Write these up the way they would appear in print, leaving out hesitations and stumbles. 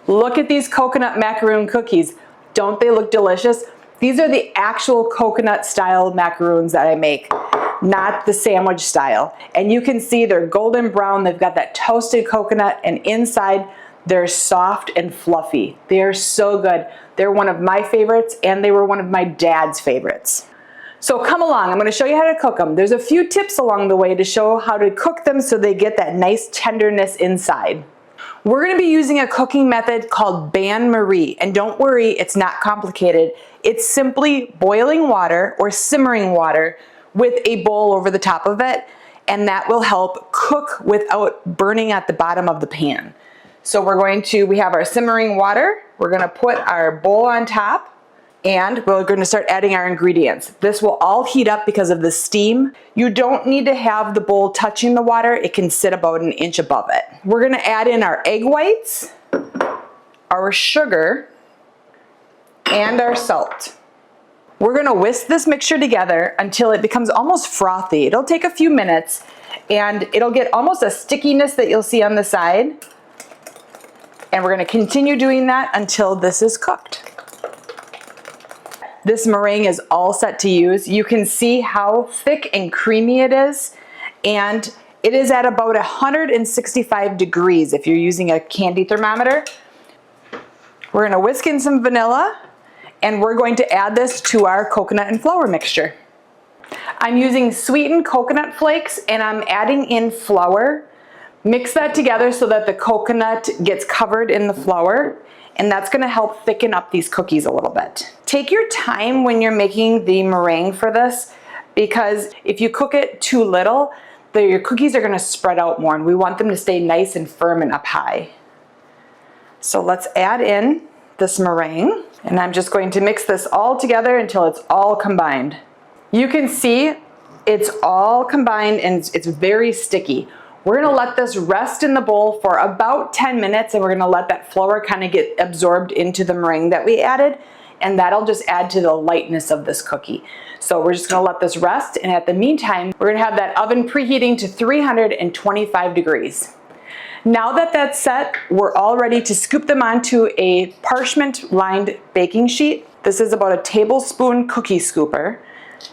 Look at these coconut macaroon cookies. Don't they look delicious? These are the actual coconut style macaroons that I make, not the sandwich style. And you can see they're golden brown. They've got that toasted coconut, and inside they're soft and fluffy. They're so good. They're one of my favorites, and they were one of my dad's favorites. So come along, I'm gonna show you how to cook them. There's a few tips along the way to show how to cook them so they get that nice tenderness inside. We're gonna be using a cooking method called bain marie, and don't worry, it's not complicated. It's simply boiling water or simmering water with a bowl over the top of it, and that will help cook without burning at the bottom of the pan. So we have our simmering water, we're gonna put our bowl on top, and we're gonna start adding our ingredients. This will all heat up because of the steam. You don't need to have the bowl touching the water. It can sit about an inch above it. We're gonna add in our egg whites, our sugar, and our salt. We're gonna whisk this mixture together until it becomes almost frothy. It'll take a few minutes, and it'll get almost a stickiness that you'll see on the side. And we're gonna continue doing that until this is cooked. This meringue is all set to use. You can see how thick and creamy it is, and it is at about 165 degrees if you're using a candy thermometer. We're gonna whisk in some vanilla, and we're going to add this to our coconut and flour mixture. I'm using sweetened coconut flakes, and I'm adding in flour. Mix that together so that the coconut gets covered in the flour, and that's gonna help thicken up these cookies a little bit. Take your time when you're making the meringue for this, because if you cook it too little, your cookies are gonna spread out more, and we want them to stay nice and firm and up high. So let's add in this meringue, and I'm just going to mix this all together until it's all combined. You can see it's all combined and it's very sticky. We're gonna let this rest in the bowl for about 10 minutes, and we're gonna let that flour kind of get absorbed into the meringue that we added, and that'll just add to the lightness of this cookie. So we're just gonna let this rest, and at the meantime, we're gonna have that oven preheating to 325 degrees. Now that that's set, we're all ready to scoop them onto a parchment-lined baking sheet. This is about a tablespoon cookie scooper,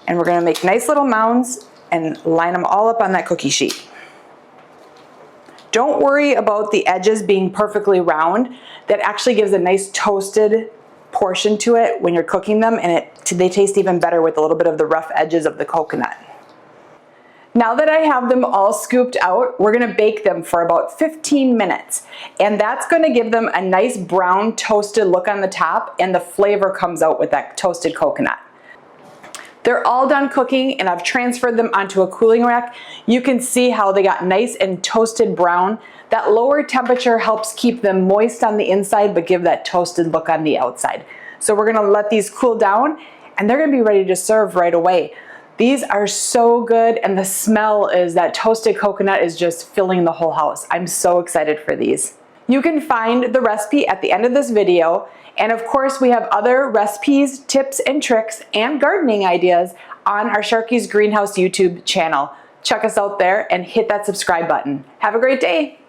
and we're gonna make nice little mounds and line them all up on that cookie sheet. Don't worry about the edges being perfectly round. That actually gives a nice toasted portion to it when you're cooking them, and they taste even better with a little bit of the rough edges of the coconut. Now that I have them all scooped out, we're gonna bake them for about 15 minutes. And that's gonna give them a nice brown toasted look on the top, and the flavor comes out with that toasted coconut. They're all done cooking, and I've transferred them onto a cooling rack. You can see how they got nice and toasted brown. That lower temperature helps keep them moist on the inside but give that toasted look on the outside. So we're gonna let these cool down, and they're gonna be ready to serve right away. These are so good, and the smell is that toasted coconut is just filling the whole house. I'm so excited for these. You can find the recipe at the end of this video. And of course, we have other recipes, tips and tricks, and gardening ideas on our Sharky's Greenhouse YouTube channel. Check us out there and hit that subscribe button. Have a great day.